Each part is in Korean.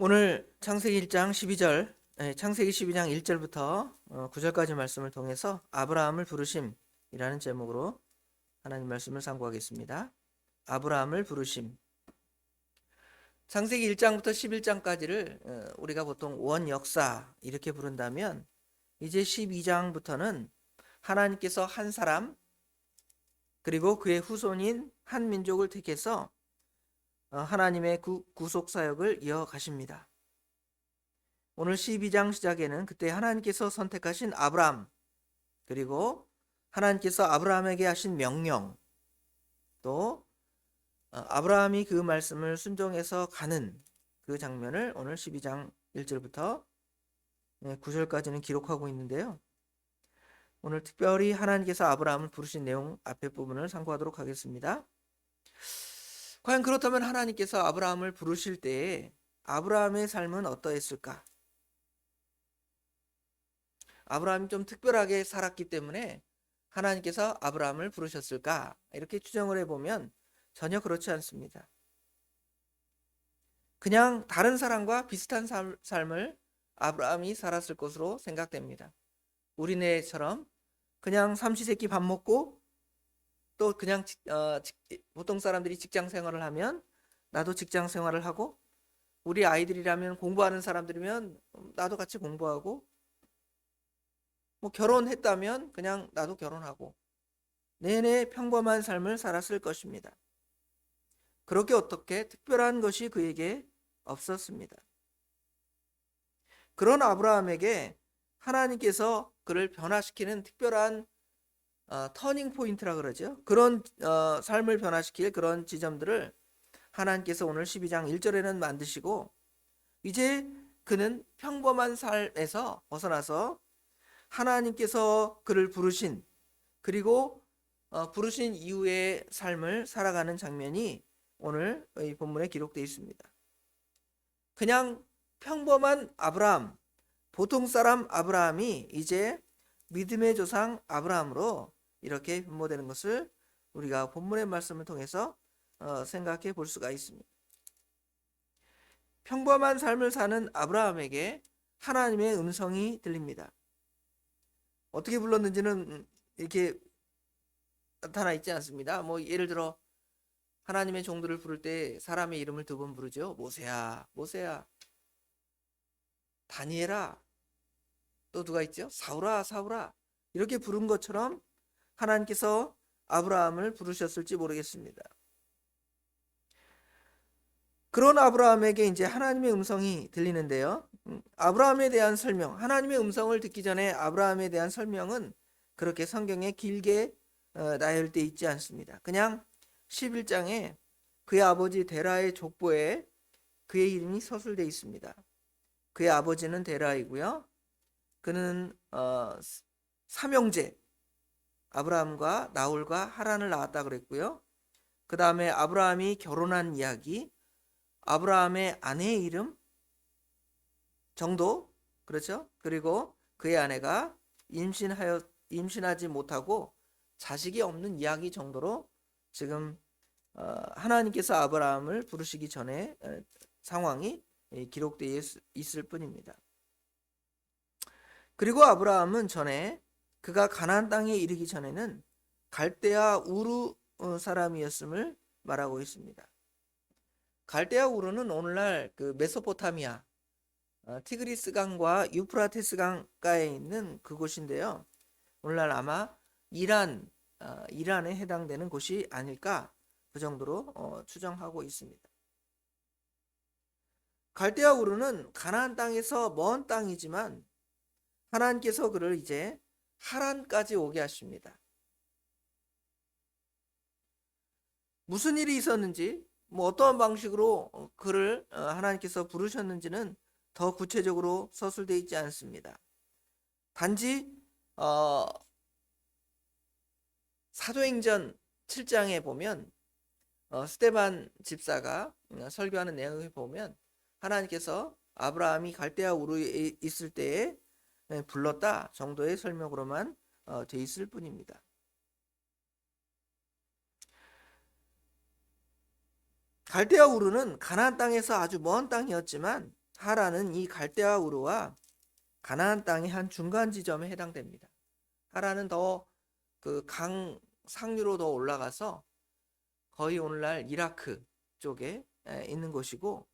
오늘 창세기 1장 12절, 창세기 12장 1절부터 9절까지 말씀을 통해서 아브라함을 부르심이라는 제목으로 하나님 말씀을 상고하겠습니다. 아브라함을 부르심. 창세기 1장부터 11장까지를 우리가 보통 원역사 이렇게 부른다면, 이제 12장부터는 하나님께서 한 사람 그리고 그의 후손인 한 민족을 택해서 하나님의 구속 사역을 이어가십니다. 오늘 12장 시작에는 그때 하나님께서 선택하신 아브라함, 그리고 하나님께서 아브라함에게 하신 명령, 또 아브라함이 그 말씀을 순종해서 가는 그 장면을 오늘 12장 1절부터 9절까지는 기록하고 있는데요. 오늘 특별히 하나님께서 아브라함을 부르신 내용 앞에 부분을 상고하도록 하겠습니다. 과연 그렇다면 하나님께서 아브라함을 부르실 때에 아브라함의 삶은 어떠했을까? 아브라함이 좀 특별하게 살았기 때문에 하나님께서 아브라함을 부르셨을까? 이렇게 추정을 해보면 전혀 그렇지 않습니다. 그냥 다른 사람과 비슷한 삶을 아브라함이 살았을 것으로 생각됩니다. 우리네처럼 그냥 삼시세끼 밥 먹고 또 그냥 보통 사람들이 직장 생활을 하면 나도 직장 생활을 하고, 우리 아이들이라면 공부하는 사람들이면 나도 같이 공부하고, 뭐 결혼했다면 그냥 나도 결혼하고, 내내 평범한 삶을 살았을 것입니다. 그렇게 어떻게 특별한 것이 그에게 없었습니다. 그런 아브라함에게 하나님께서 그를 변화시키는 특별한 터닝 포인트라 그러죠. 그런 삶을 변화시킬 그런 지점들을 하나님께서 오늘 12장 1절에는 만드시고, 이제 그는 평범한 삶에서 벗어나서 하나님께서 그를 부르신, 그리고 부르신 이후의 삶을 살아가는 장면이 오늘 이 본문에 기록되어 있습니다. 그냥 평범한 아브라함, 보통 사람 아브라함이 이제 믿음의 조상 아브라함으로 이렇게 변모되는 것을 우리가 본문의 말씀을 통해서 생각해 볼 수가 있습니다. 평범한 삶을 사는 아브라함에게 하나님의 음성이 들립니다. 어떻게 불렀는지는 이렇게 나타나 있지 않습니다. 뭐 예를 들어 하나님의 종들을 부를 때 사람의 이름을 두 번 부르죠. 모세야, 모세야. 다니엘아. 또 누가 있죠? 사울아, 사울아. 이렇게 부른 것처럼 하나님께서 아브라함을 부르셨을지 모르겠습니다. 그런 아브라함에게 이제 하나님의 음성이 들리는데요. 아브라함에 대한 설명, 하나님의 음성을 듣기 전에 아브라함에 대한 설명은 그렇게 성경에 길게 나열되어 있지 않습니다. 그냥 11장에 그의 아버지 데라의 족보에 그의 이름이 서술되어 있습니다. 그의 아버지는 데라이고요. 그는 삼형제 아브라함과 나홀과 하란을 낳았다 그랬고요. 그 다음에 아브라함이 결혼한 이야기, 아브라함의 아내의 이름 정도, 그렇죠? 그리고 그의 아내가 임신하지 못하고 자식이 없는 이야기 정도로 지금 하나님께서 아브라함을 부르시기 전에 상황이 기록되어 있을 뿐입니다. 그리고 아브라함은 전에 그가 가나안 땅에 이르기 전에는 갈대아 우르 사람이었음을 말하고 있습니다. 갈대아 우르는 오늘날 그 메소포타미아 티그리스 강과 유프라테스 강가에 있는 그곳인데요. 오늘날 아마 이란에 해당되는 곳이 아닐까, 그 정도로 추정하고 있습니다. 갈대아 우르는 가나안 땅에서 먼 땅이지만 하나님께서 그를 이제 하란까지 오게 하십니다. 무슨 일이 있었는지, 뭐 어떠한 방식으로 그를 하나님께서 부르셨는지는 더 구체적으로 서술되어 있지 않습니다. 단지 사도행전 7장에 보면 스데반 집사가 설교하는 내용을 보면 하나님께서 아브라함이 갈대아 우르에 있을 때에 불렀다 정도의 설명으로만 돼 있을 뿐입니다. 갈대아 우르는 가나안 땅에서 아주 먼 땅이었지만 하란은 이 갈대아 우르와 가나안 땅의 한 중간 지점에 해당됩니다. 하란은 더 그 강 상류로 더 올라가서 거의 오늘날 이라크 쪽에 있는 곳이고,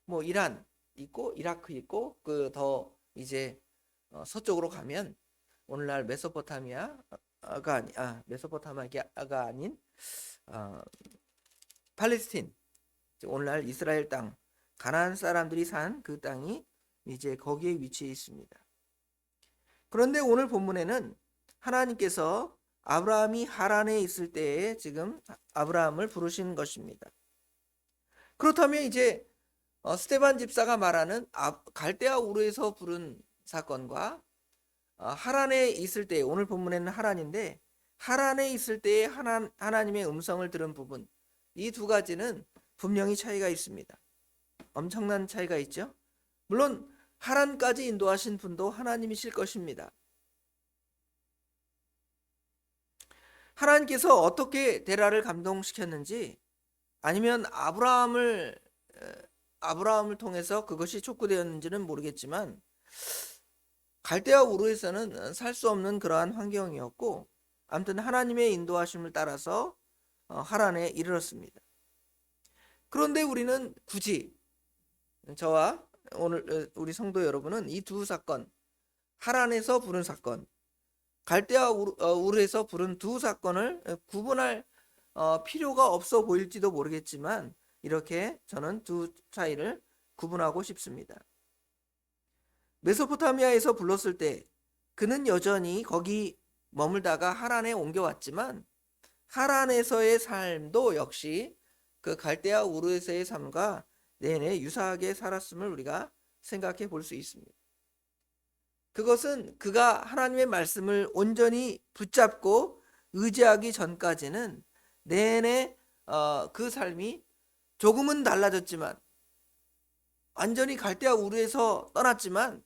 뭐 이란 있고 이라크 있고, 그 더 이제 서쪽으로 가면 오늘날 메소포타미아가 아닌 팔레스틴, 오늘날 이스라엘 땅, 가나안 사람들이 산 그 땅이 이제 거기에 위치해 있습니다. 그런데 오늘 본문에는 하나님께서 아브라함이 하란에 있을 때에 지금 아브라함을 부르신 것입니다. 그렇다면 이제 스데반 집사가 말하는 갈대아 우르에서 부른 사건과 하란에 있을 때, 오늘 본문에는 하란인데 하란에 있을 때에 하나님의 음성을 들은 부분, 이 두 가지는 분명히 차이가 있습니다. 엄청난 차이가 있죠. 물론 하란까지 인도하신 분도 하나님이실 것입니다. 하나님께서 어떻게 데라를 감동시켰는지, 아니면 아브라함을 통해서 그것이 촉구되었는지는 모르겠지만, 갈대아 우르에서는 살 수 없는 그러한 환경이었고, 아무튼 하나님의 인도하심을 따라서 하란에 이르렀습니다. 그런데 우리는 굳이, 저와 오늘 우리 성도 여러분은 이 두 사건, 하란에서 부른 사건, 갈대아 우르에서 부른 두 사건을 구분할 필요가 없어 보일지도 모르겠지만, 이렇게 저는 두 차이를 구분하고 싶습니다. 메소포타미아에서 불렀을 때 그는 여전히 거기 머물다가 하란에 옮겨왔지만, 하란에서의 삶도 역시 그 갈대아 우르에서의 삶과 내내 유사하게 살았음을 우리가 생각해 볼 수 있습니다. 그것은 그가 하나님의 말씀을 온전히 붙잡고 의지하기 전까지는 내내 그 삶이 조금은 달라졌지만, 완전히 갈대아 우르에서 떠났지만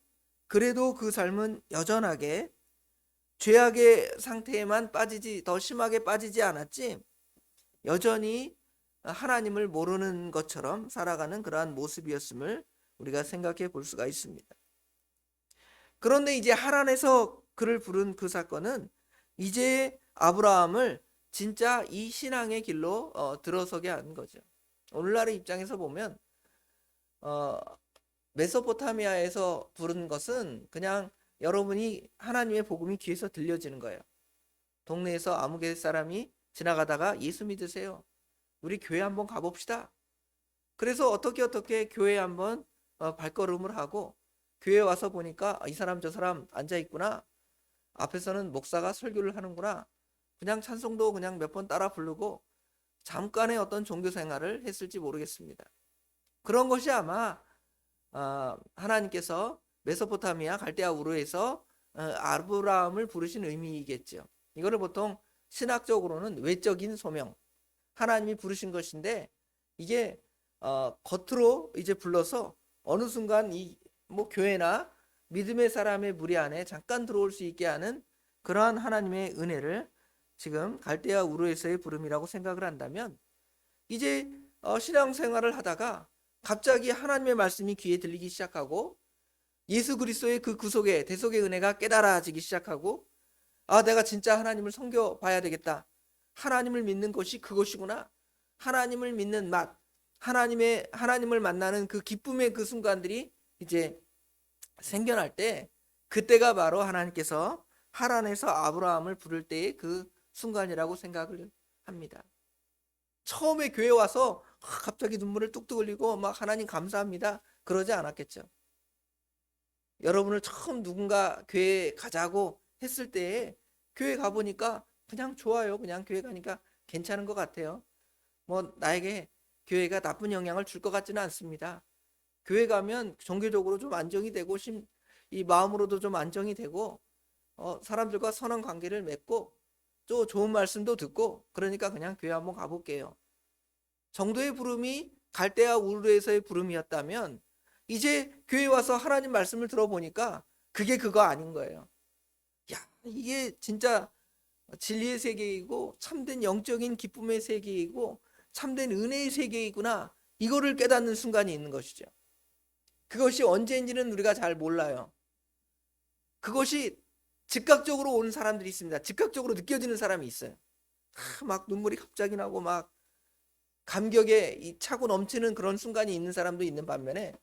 그래도 그 삶은 여전하게 죄악의 상태에만 더 심하게 빠지지 않았지, 여전히 하나님을 모르는 것처럼 살아가는 그러한 모습이었음을 우리가 생각해 볼 수가 있습니다. 그런데 이제 하란에서 그를 부른 그 사건은 이제 아브라함을 진짜 이 신앙의 길로 들어서게 한 거죠. 오늘날의 입장에서 보면 메소포타미아에서 부른 것은 그냥 여러분이 하나님의 복음이 귀에서 들려지는 거예요. 동네에서 아무 개 사람이 지나가다가 예수 믿으세요, 우리 교회 한번 가봅시다. 그래서 어떻게 교회에 한번 발걸음을 하고, 교회 와서 보니까 이 사람 저 사람 앉아 있구나, 앞에서는 목사가 설교를 하는구나, 그냥 찬송도 그냥 몇 번 따라 부르고 잠깐의 어떤 종교 생활을 했을지 모르겠습니다. 그런 것이 아마 하나님께서 메소포타미아 갈대아 우르에서 아브라함을 부르신 의미이겠죠. 이거를 보통 신학적으로는 외적인 소명, 하나님이 부르신 것인데, 이게 겉으로 이제 불러서 어느 순간 뭐 교회나 믿음의 사람의 무리 안에 잠깐 들어올 수 있게 하는 그러한 하나님의 은혜를 지금 갈대아 우르에서의 부름이라고 생각을 한다면, 이제 신앙생활을 하다가 갑자기 하나님의 말씀이 귀에 들리기 시작하고, 예수 그리스도의 그 구속의 대속의 은혜가 깨달아지기 시작하고, 내가 진짜 하나님을 섬겨봐야 되겠다, 하나님을 믿는 것이 그것이구나, 하나님을 믿는 맛, 하나님을 만나는 그 기쁨의 그 순간들이 이제 생겨날 때, 그때가 바로 하나님께서 하란에서 아브라함을 부를 때의 그 순간이라고 생각을 합니다. 처음에 교회 와서 갑자기 눈물을 뚝뚝 흘리고 막 하나님 감사합니다 그러지 않았겠죠. 여러분을 처음 누군가 교회 가자고 했을 때에 교회 가보니까 그냥 좋아요, 그냥 교회 가니까 괜찮은 것 같아요, 뭐 나에게 교회가 나쁜 영향을 줄 것 같지는 않습니다. 교회 가면 종교적으로 좀 안정이 되고, 이 마음으로도 좀 안정이 되고, 사람들과 선한 관계를 맺고 또 좋은 말씀도 듣고, 그러니까 그냥 교회 한번 가볼게요 정도의 부름이 갈대아 우르에서의 부름이었다면, 이제 교회 와서 하나님 말씀을 들어보니까 그게 그거 아닌 거예요. 야, 이게 진짜 진리의 세계이고 참된 영적인 기쁨의 세계이고 참된 은혜의 세계이구나, 이거를 깨닫는 순간이 있는 것이죠. 그것이 언제인지는 우리가 잘 몰라요. 그것이 즉각적으로 오는 사람들이 있습니다. 즉각적으로 느껴지는 사람이 있어요. 막 눈물이 갑자기 나고 막 감격에 차고 넘치는 그런 순간이 있는 사람도 있는 반면에,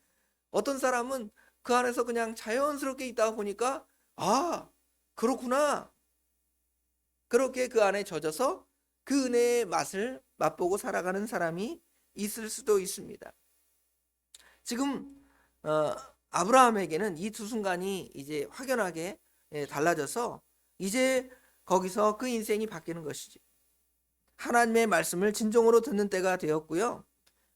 어떤 사람은 그 안에서 그냥 자연스럽게 있다가 보니까 아, 그렇구나. 그렇게 그 안에 젖어서 그 은혜의 맛을 맛보고 살아가는 사람이 있을 수도 있습니다. 지금 아브라함에게는 이 두 순간이 이제 확연하게 달라져서 이제 거기서 그 인생이 바뀌는 것이지. 하나님의 말씀을 진정으로 듣는 때가 되었고요.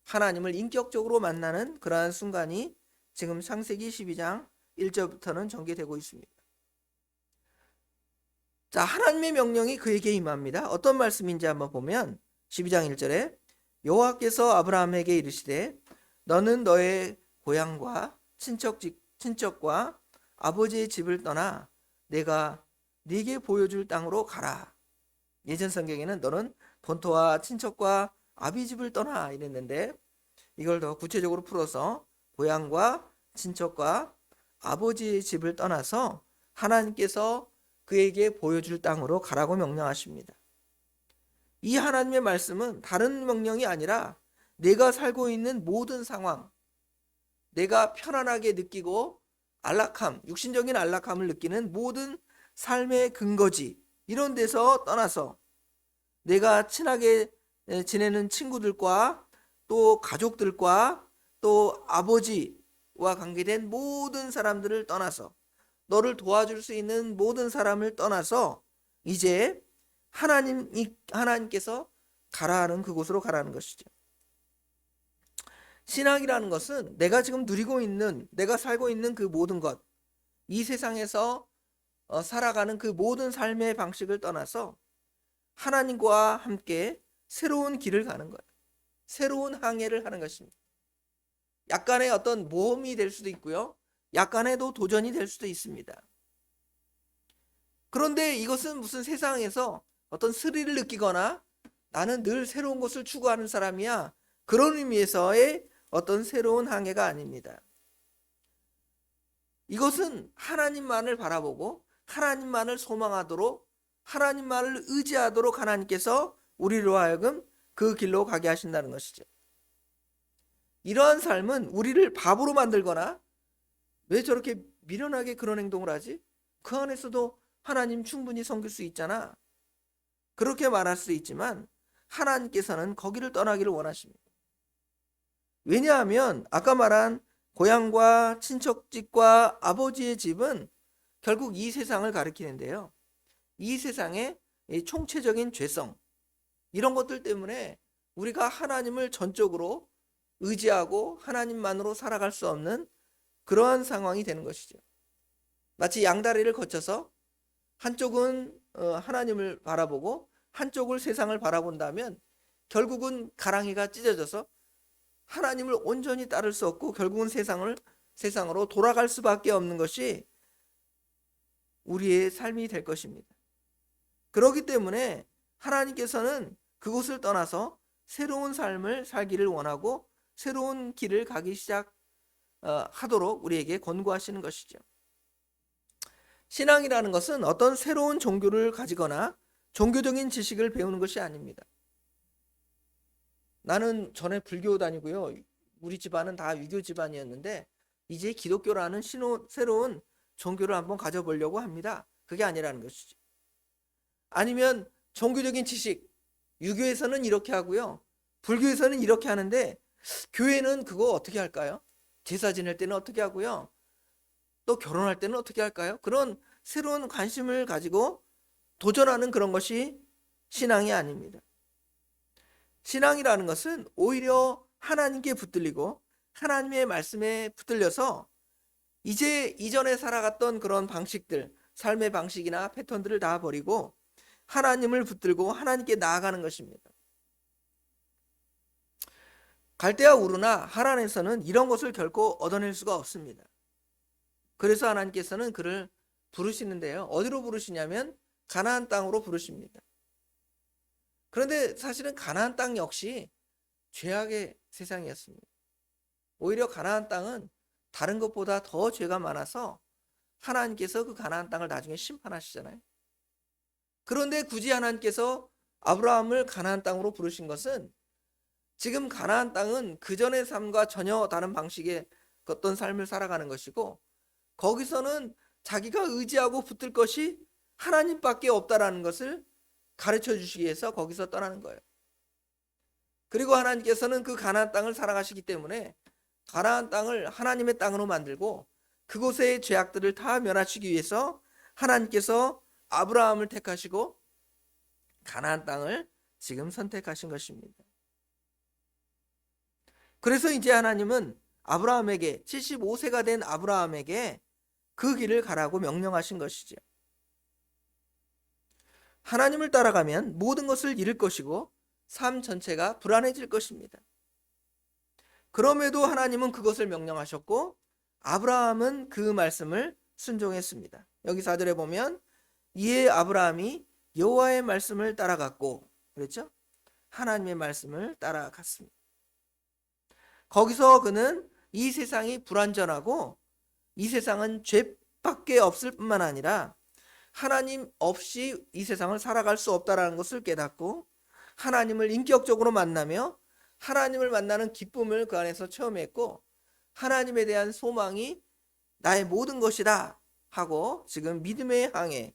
하나님을 인격적으로 만나는 그러한 순간이 지금 창세기 12장 1절부터는 전개되고 있습니다. 자, 하나님의 명령이 그에게 임합니다. 어떤 말씀인지 한번 보면 12장 1절에 여호와께서 아브라함에게 이르시되 너는 너의 고향과 친척과 아버지의 집을 떠나 내가 네게 보여줄 땅으로 가라. 예전 성경에는 너는 본토와 친척과 아비 집을 떠나 이랬는데, 이걸 더 구체적으로 풀어서 고향과 친척과 아버지의 집을 떠나서 하나님께서 그에게 보여줄 땅으로 가라고 명령하십니다. 이 하나님의 말씀은 다른 명령이 아니라 내가 살고 있는 모든 상황, 내가 편안하게 느끼고 안락함, 육신적인 안락함을 느끼는 모든 삶의 근거지, 이런 데서 떠나서 내가 친하게 지내는 친구들과 또 가족들과 또 아버지와 관계된 모든 사람들을 떠나서, 너를 도와줄 수 있는 모든 사람을 떠나서 이제 하나님께서 가라는 그곳으로 가라는 것이죠. 신앙이라는 것은 내가 지금 누리고 있는, 내가 살고 있는 그 모든 것, 이 세상에서 살아가는 그 모든 삶의 방식을 떠나서 하나님과 함께 새로운 길을 가는 거예요. 새로운 항해를 하는 것입니다. 약간의 어떤 모험이 될 수도 있고요. 약간의 또 도전이 될 수도 있습니다. 그런데 이것은 무슨 세상에서 어떤 스릴을 느끼거나 나는 늘 새로운 것을 추구하는 사람이야, 그런 의미에서의 어떤 새로운 항해가 아닙니다. 이것은 하나님만을 바라보고 하나님만을 소망하도록, 하나님만을 의지하도록 하나님께서 우리로 하여금 그 길로 가게 하신다는 것이죠. 이러한 삶은 우리를 바보로 만들거나 왜 저렇게 미련하게 그런 행동을 하지? 그 안에서도 하나님 충분히 섬길 수 있잖아, 그렇게 말할 수 있지만 하나님께서는 거기를 떠나기를 원하십니다. 왜냐하면 아까 말한 고향과 친척집과 아버지의 집은 결국 이 세상을 가리키는데요. 이 세상의 총체적인 죄성, 이런 것들 때문에 우리가 하나님을 전적으로 의지하고 하나님만으로 살아갈 수 없는 그러한 상황이 되는 것이죠. 마치 양다리를 거쳐서 한쪽은 하나님을 바라보고 한쪽을 세상을 바라본다면 결국은 가랑이가 찢어져서 하나님을 온전히 따를 수 없고 결국은 세상으로 돌아갈 수밖에 없는 것이 우리의 삶이 될 것입니다. 그렇기 때문에 하나님께서는 그곳을 떠나서 새로운 삶을 살기를 원하고 새로운 길을 가기 시작하도록 우리에게 권고하시는 것이죠. 신앙이라는 것은 어떤 새로운 종교를 가지거나 종교적인 지식을 배우는 것이 아닙니다. 나는 전에 불교 다니고요, 우리 집안은 다 유교 집안이었는데 이제 기독교라는 새로운 종교를 한번 가져보려고 합니다. 그게 아니라는 것이죠. 아니면 종교적인 지식, 유교에서는 이렇게 하고요, 불교에서는 이렇게 하는데 교회는 그거 어떻게 할까요? 제사 지낼 때는 어떻게 하고요, 또 결혼할 때는 어떻게 할까요? 그런 새로운 관심을 가지고 도전하는 그런 것이 신앙이 아닙니다. 신앙이라는 것은 오히려 하나님께 붙들리고 하나님의 말씀에 붙들려서 이제 이전에 살아갔던 그런 방식들, 삶의 방식이나 패턴들을 다 버리고 하나님을 붙들고 하나님께 나아가는 것입니다. 갈대아 우르나 하란에서는 이런 것을 결코 얻어낼 수가 없습니다. 그래서 하나님께서는 그를 부르시는데요, 어디로 부르시냐면 가나안 땅으로 부르십니다. 그런데 사실은 가나안 땅 역시 죄악의 세상이었습니다. 오히려 가나안 땅은 다른 것보다 더 죄가 많아서 하나님께서 그 가나안 땅을 나중에 심판하시잖아요. 그런데 굳이 하나님께서 아브라함을 가나안 땅으로 부르신 것은 지금 가나안 땅은 그전의 삶과 전혀 다른 방식의 어떤 삶을 살아가는 것이고, 거기서는 자기가 의지하고 붙들 것이 하나님밖에 없다라는 것을 가르쳐 주시기 위해서 거기서 떠나는 거예요. 그리고 하나님께서는 그 가나안 땅을 살아가시기 때문에 가나안 땅을 하나님의 땅으로 만들고 그곳의 죄악들을 다 면하시기 위해서 하나님께서 아브라함을 택하시고 가나안 땅을 지금 선택하신 것입니다. 그래서 이제 하나님은 아브라함에게 75세가 된 아브라함에게 그 길을 가라고 명령하신 것이죠. 하나님을 따라가면 모든 것을 잃을 것이고 삶 전체가 불안해질 것입니다. 그럼에도 하나님은 그것을 명령하셨고 아브라함은 그 말씀을 순종했습니다. 여기 4절에 보면 이에 아브라함이 여호와의 말씀을 따라갔고, 그랬죠? 하나님의 말씀을 따라갔습니다. 거기서 그는 이 세상이 불완전하고 이 세상은 죄밖에 없을 뿐만 아니라 하나님 없이 이 세상을 살아갈 수 없다라는 것을 깨닫고 하나님을 인격적으로 만나며 하나님을 만나는 기쁨을 그 안에서 체험했고 하나님에 대한 소망이 나의 모든 것이다 하고 지금 믿음의 항해,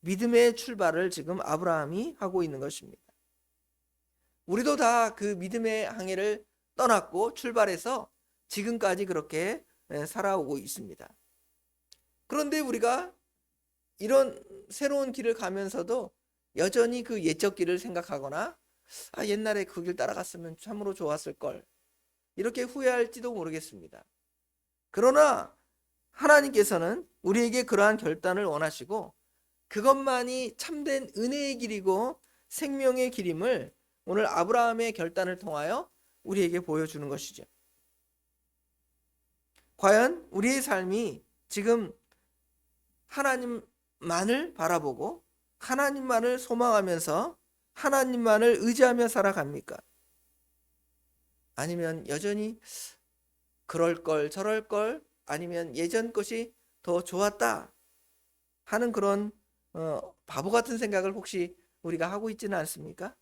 믿음의 출발을 지금 아브라함이 하고 있는 것입니다. 우리도 다 그 믿음의 항해를 떠났고 출발해서 지금까지 그렇게 살아오고 있습니다. 그런데 우리가 이런 새로운 길을 가면서도 여전히 그 옛적 길을 생각하거나 옛날에 그 길 따라갔으면 참으로 좋았을 걸, 이렇게 후회할지도 모르겠습니다. 그러나 하나님께서는 우리에게 그러한 결단을 원하시고 그것만이 참된 은혜의 길이고 생명의 길임을 오늘 아브라함의 결단을 통하여 우리에게 보여주는 것이죠. 과연 우리의 삶이 지금 하나님만을 바라보고 하나님만을 소망하면서 하나님만을 의지하며 살아갑니까? 아니면 여전히 그럴 걸 저럴 걸, 아니면 예전 것이 더 좋았다 하는 그런 바보 같은 생각을 혹시 우리가 하고 있지는 않습니까?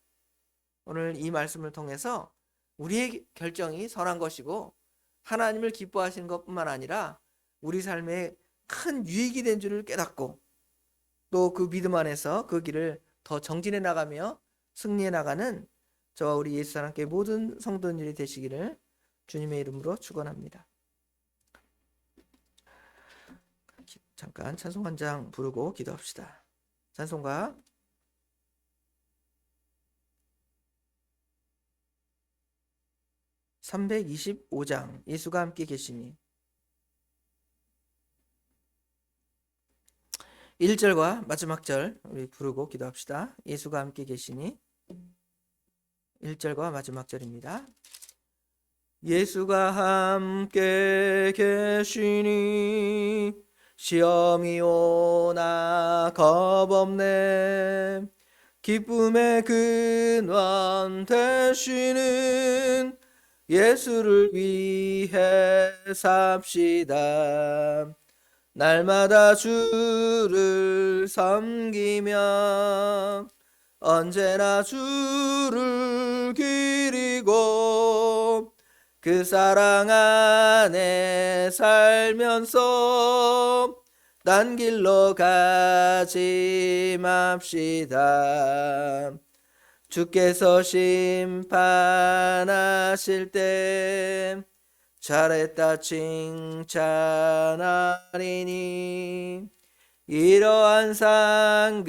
오늘 이 말씀을 통해서 우리의 결정이 선한 것이고 하나님을 기뻐하시는 것뿐만 아니라 우리 삶에 큰 유익이 된 줄을 깨닫고 또 그 믿음 안에서 그 길을 더 정진해 나가며 승리해 나가는 저와 우리 예수 사랑교회 모든 성도님들이 되시기를 주님의 이름으로 축원합니다. 잠깐 찬송 한 장 부르고 기도합시다. 찬송가 325장 예수가 함께 계시니 1절과 마지막 절 우리 부르고 기도합시다. 예수가 함께 계시니 1절과 마지막 절입니다. 예수가 함께 계시니 시험이 오나 겁없네. 기쁨의 근원 되시는 예수를 위해 삽시다. 날마다 주를 섬기며 언제나 주를 기리고 그 사랑 안에 살면서 딴 길로 가지 맙시다. 주께서 심판하실 때 잘했다 칭찬하리니 이러한 상급받도록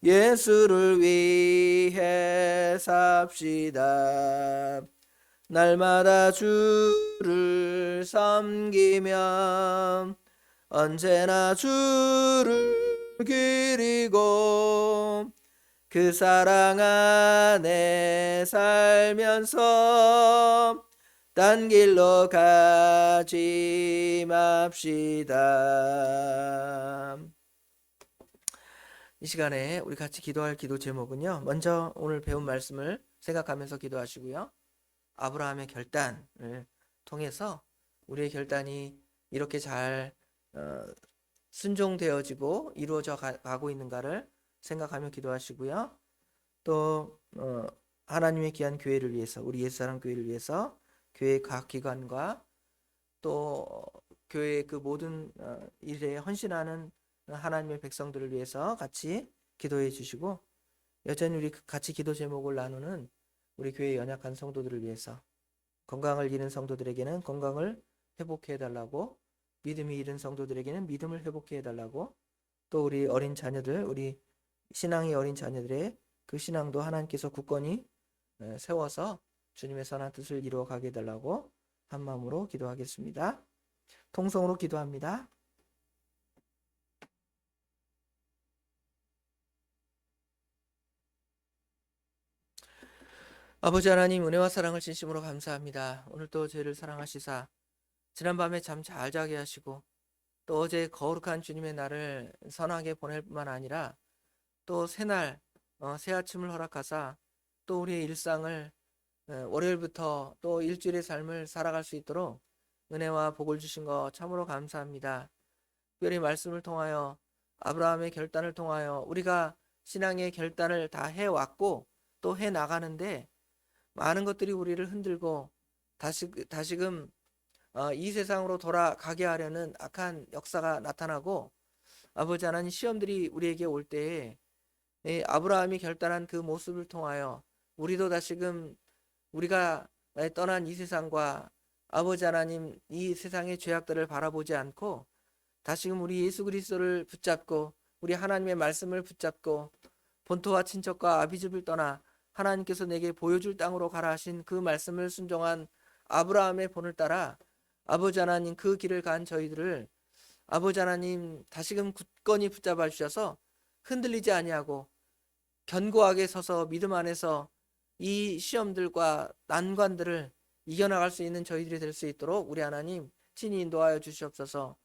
예수를 위해 삽시다. 날마다 주를 섬기며 언제나 주를 기리고 그 사랑 안에 살면서 딴 길로 가지 맙시다. 이 시간에 우리 같이 기도할 기도 제목은요, 먼저 오늘 배운 말씀을 생각하면서 기도하시고요, 아브라함의 결단을 통해서 우리의 결단이 이렇게 잘 순종되어지고 이루어져 가고 있는가를 생각하며 기도하시고요. 또 하나님의 귀한 교회를 위해서, 우리 옛사랑 교회를 위해서 교회 각 기관과 또 교회의 그 모든 일에 헌신하는 하나님의 백성들을 위해서 같이 기도해 주시고, 여전히 우리 같이 기도 제목을 나누는 우리 교회 연약한 성도들을 위해서, 건강을 잃은 성도들에게는 건강을 회복해 달라고, 믿음이 잃은 성도들에게는 믿음을 회복해 달라고, 또 우리 어린 자녀들, 우리 신앙이 어린 자녀들의 그 신앙도 하나님께서 굳건히 세워서 주님의 선한 뜻을 이루어 가게 해달라고 한 마음으로 기도하겠습니다. 통성으로 기도합니다. 아버지 하나님, 은혜와 사랑을 진심으로 감사합니다. 오늘도 저희를 사랑하시사 지난밤에 잠 잘 자게 하시고, 또 어제 거룩한 주님의 날을 선하게 보낼 뿐만 아니라 또 새날 새 아침을 허락하사 또 우리의 일상을 월요일부터 또 일주일의 삶을 살아갈 수 있도록 은혜와 복을 주신 것 참으로 감사합니다. 특별히 말씀을 통하여, 아브라함의 결단을 통하여 우리가 신앙의 결단을 다 해왔고 또 해나가는데 많은 것들이 우리를 흔들고 다시금 이 세상으로 돌아가게 하려는 악한 역사가 나타나고, 아버지 하나님, 시험들이 우리에게 올 때에 아브라함이 결단한 그 모습을 통하여 우리도 다시금 우리가 떠난 이 세상과 아버지 하나님, 이 세상의 죄악들을 바라보지 않고 다시금 우리 예수 그리스도를 붙잡고 우리 하나님의 말씀을 붙잡고 본토와 친척과 아비집을 떠나 하나님께서 내게 보여줄 땅으로 가라 하신 그 말씀을 순종한 아브라함의 본을 따라 아버지 하나님, 그 길을 간 저희들을 아버지 하나님 다시금 굳건히 붙잡아 주셔서 흔들리지 아니하고 견고하게 서서 믿음 안에서 이 시험들과 난관들을 이겨나갈 수 있는 저희들이 될 수 있도록 우리 하나님 친히 인도하여 주시옵소서.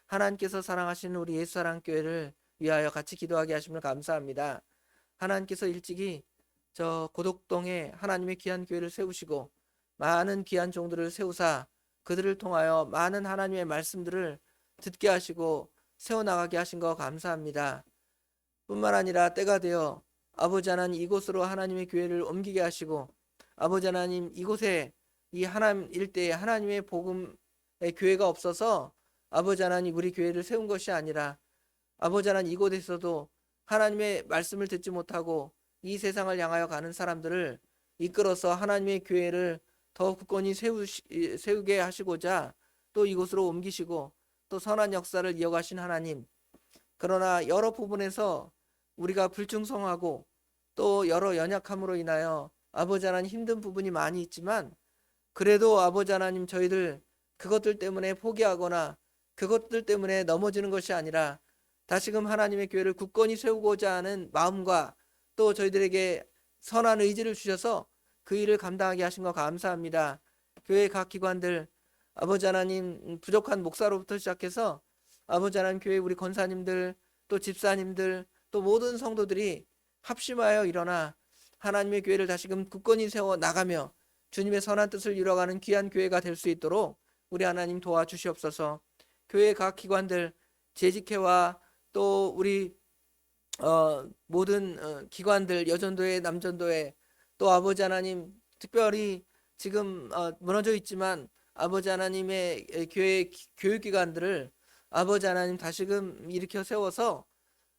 하나님께서 사랑하시는 우리 예수사랑교회를 위하여 같이 기도하게 하심을 감사합니다. 하나님께서 일찍이 저 고덕동에 하나님의 귀한 교회를 세우시고 많은 귀한 종들을 세우사 그들을 통하여 많은 하나님의 말씀들을 듣게 하시고 세워나가게 하신 거 감사합니다. 뿐만 아니라 때가 되어 아버지 하나님, 이곳으로 하나님의 교회를 옮기게 하시고, 아버지 하나님, 이곳에 이 하나님 일대에 하나님의 복음의 교회가 없어서 아버지 하나님 우리 교회를 세운 것이 아니라 아버지 하나님, 이곳에서도 하나님의 말씀을 듣지 못하고 이 세상을 향하여 가는 사람들을 이끌어서 하나님의 교회를 더 굳건히 세우게 하시고자 또 이곳으로 옮기시고 또 선한 역사를 이어가신 하나님, 그러나 여러 부분에서 우리가 불충성하고 또 여러 연약함으로 인하여 아버지 하나님 힘든 부분이 많이 있지만, 그래도 아버지 하나님, 저희들 그것들 때문에 포기하거나 그것들 때문에 넘어지는 것이 아니라 다시금 하나님의 교회를 굳건히 세우고자 하는 마음과 또 저희들에게 선한 의지를 주셔서 그 일을 감당하게 하신 거 감사합니다. 교회 각 기관들 아버지 하나님, 부족한 목사로부터 시작해서 아버지 하나님, 교회 우리 권사님들 또 집사님들 또 모든 성도들이 합심하여 일어나 하나님의 교회를 다시금 굳건히 세워 나가며 주님의 선한 뜻을 이뤄가는 귀한 교회가 될 수 있도록 우리 하나님 도와주시옵소서. 교회 각 기관들, 재직회와 또 우리 모든 기관들, 여전도회, 남전도회, 또 아버지 하나님, 특별히 지금 무너져 있지만 아버지 하나님의 교회 교육기관들을 아버지 하나님 다시금 일으켜 세워서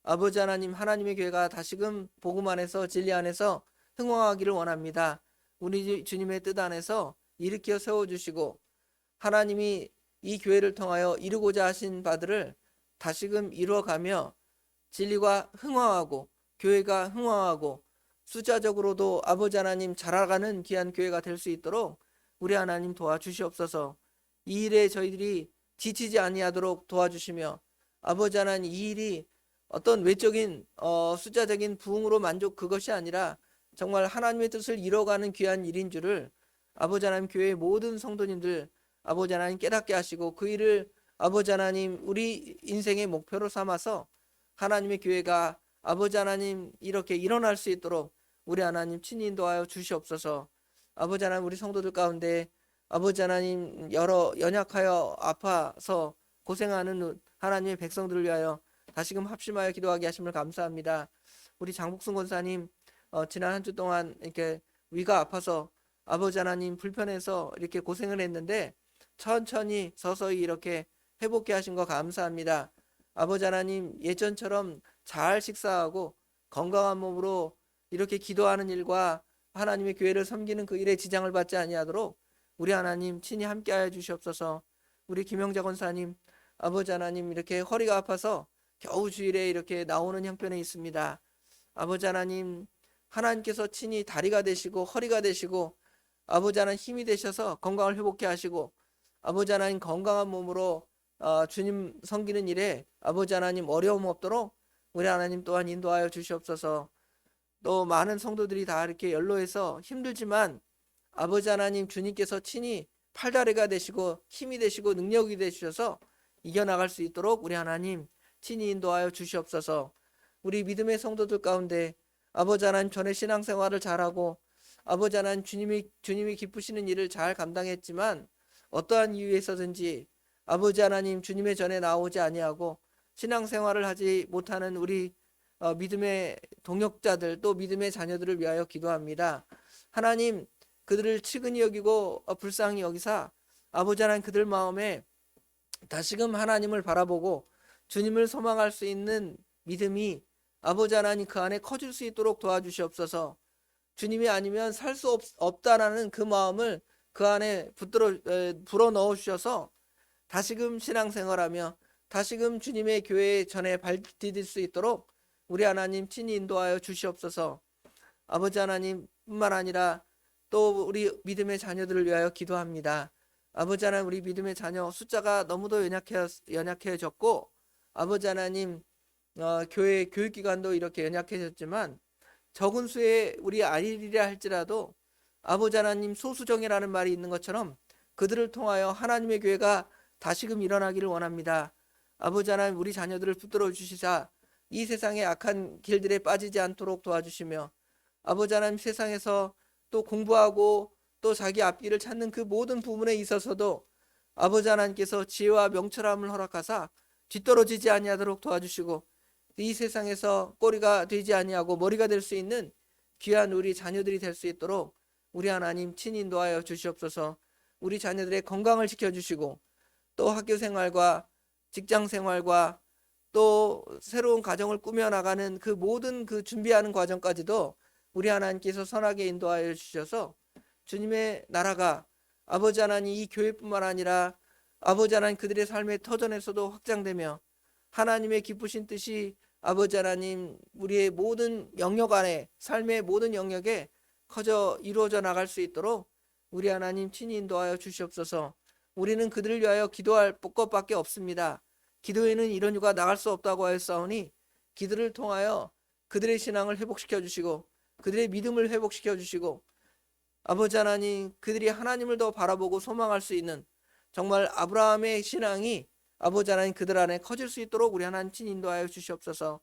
아버지 하나님, 하나님의 교회가 다시금 복음 안에서 진리 안에서 흥왕하기를 원합니다. 우리 주님의 뜻 안에서 일으켜 세워주시고 하나님이 이 교회를 통하여 이루고자 하신 바들을 다시금 이루어가며 진리가 흥왕하고 교회가 흥왕하고 숫자적으로도 아버지 하나님 자라가는 귀한 교회가 될 수 있도록 우리 하나님 도와주시옵소서. 이 일에 저희들이 지치지 아니하도록 도와주시며 아버지 하나님, 이 일이 어떤 외적인 숫자적인 부흥으로 만족, 그것이 아니라 정말 하나님의 뜻을 이뤄가는 귀한 일인 줄을 아버지 하나님, 교회의 모든 성도님들 아버지 하나님 깨닫게 하시고 그 일을 아버지 하나님 우리 인생의 목표로 삼아서 하나님의 교회가 아버지 하나님 이렇게 일어날 수 있도록 우리 하나님 친히 인도하여 주시옵소서. 아버지 하나님 우리 성도들 가운데 아버지 하나님 여러 연약하여 아파서 고생하는 하나님의 백성들을 위하여 다시금 합심하여 기도하게 하심을 감사합니다. 우리 장복순 권사님 지난 한 주 동안 이렇게 위가 아파서 아버지 하나님 불편해서 이렇게 고생을 했는데 천천히 서서히 이렇게 회복해 하신 거 감사합니다. 아버지 하나님 예전처럼 잘 식사하고 건강한 몸으로 이렇게 기도하는 일과 하나님의 교회를 섬기는 그 일에 지장을 받지 아니하도록 우리 하나님 친히 함께하여 주시옵소서. 우리 김영자 권사님 아버지 하나님 이렇게 허리가 아파서 겨우 주일에 이렇게 나오는 형편에 있습니다. 아버지 하나님 하나님께서 친히 다리가 되시고 허리가 되시고 아버지 하나님 힘이 되셔서 건강을 회복해 하시고 아버지 하나님 건강한 몸으로 주님 섬기는 일에 아버지 하나님 어려움 없도록 우리 하나님 또한 인도하여 주시옵소서. 또 많은 성도들이 다 이렇게 연로해서 힘들지만 아버지 하나님 주님께서 친히 팔다리가 되시고 힘이 되시고 능력이 되셔서 이겨나갈 수 있도록 우리 하나님 친히 인도하여 주시옵소서. 우리 믿음의 성도들 가운데 아버지 하나님 전에 신앙생활을 잘하고 아버지 하나님 주님이 기쁘시는 일을 잘 감당했지만 어떠한 이유에서든지 아버지 하나님 주님의 전에 나오지 아니하고 신앙생활을 하지 못하는 우리 믿음의 동역자들 또 믿음의 자녀들을 위하여 기도합니다. 하나님 그들을 측은히 여기고 불쌍히 여기사 아버지 하나님 그들 마음에 다시금 하나님을 바라보고 주님을 소망할 수 있는 믿음이 아버지 하나님 그 안에 커질 수 있도록 도와주시옵소서. 주님이 아니면 살 수 없다라는 그 마음을 그 안에 불어 넣어 주셔서 다시금 신앙생활하며 다시금 주님의 교회 전에 발 디딜 수 있도록 우리 하나님 친히 인도하여 주시옵소서. 아버지 하나님 뿐만 아니라 또 우리 믿음의 자녀들을 위하여 기도합니다. 아버지 하나님 우리 믿음의 자녀 숫자가 너무도 연약해졌고 아버지 하나님 교회 교육기관도 이렇게 연약해졌지만 적은 수의 우리 아이들이라 할지라도 아버지 하나님 소수정예라는 말이 있는 것처럼 그들을 통하여 하나님의 교회가 다시금 일어나기를 원합니다. 아버지 하나님 우리 자녀들을 붙들어 주시자 이 세상의 악한 길들에 빠지지 않도록 도와주시며 아버지 하나님 세상에서 또 공부하고 또 자기 앞길을 찾는 그 모든 부분에 있어서도 아버지 하나님께서 지혜와 명철함을 허락하사 뒤떨어지지 아니하도록 도와주시고 이 세상에서 꼬리가 되지 아니하고 머리가 될 수 있는 귀한 우리 자녀들이 될 수 있도록 우리 하나님 친히 인도하여 주시옵소서. 우리 자녀들의 건강을 지켜주시고 또 학교 생활과 직장 생활과 또 새로운 가정을 꾸며나가는 그 모든 그 준비하는 과정까지도 우리 하나님께서 선하게 인도하여 주셔서 주님의 나라가 아버지 하나님 이 교회뿐만 아니라 아버지 하나님 그들의 삶의 터전에서도 확장되며 하나님의 기쁘신 뜻이 아버지 하나님 우리의 모든 영역 안에 삶의 모든 영역에 커져 이루어져 나갈 수 있도록 우리 하나님 친히 인도하여 주시옵소서. 우리는 그들을 위하여 기도할 것밖에 없습니다. 기도에는 이런 이유가 나갈 수 없다고 하였사오니 기도를 통하여 그들의 신앙을 회복시켜 주시고 그들의 믿음을 회복시켜 주시고 아버지 하나님 그들이 하나님을 더 바라보고 소망할 수 있는 정말 아브라함의 신앙이 아버지 하나님 그들 안에 커질 수 있도록 우리 하나님 친히 인도하여 주시옵소서.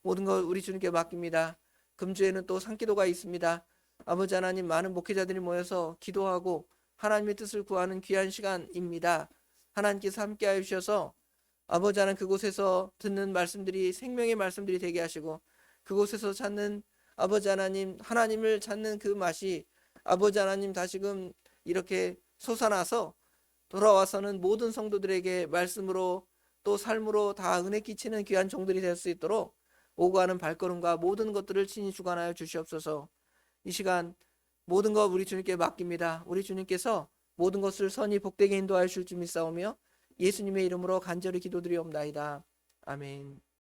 모든 것 우리 주님께 맡깁니다. 금주에는 또 산기도가 있습니다. 아버지 하나님 많은 목회자들이 모여서 기도하고 하나님의 뜻을 구하는 귀한 시간입니다. 하나님께서 함께하여 주셔서 아버지 하나님 그곳에서 듣는 말씀들이 생명의 말씀들이 되게 하시고 그곳에서 찾는 아버지 하나님 하나님을 찾는 그 맛이 아버지 하나님 다시금 이렇게 솟아나서 돌아와서는 모든 성도들에게 말씀으로 또 삶으로 다 은혜 끼치는 귀한 종들이 될 수 있도록 오고 가는 발걸음과 모든 것들을 친히 주관하여 주시옵소서. 이 시간 모든 것 우리 주님께 맡깁니다. 우리 주님께서 모든 것을 선히 복되게 인도하여 주실 줄 믿사오며 예수님의 이름으로 간절히 기도드리옵나이다. 아멘.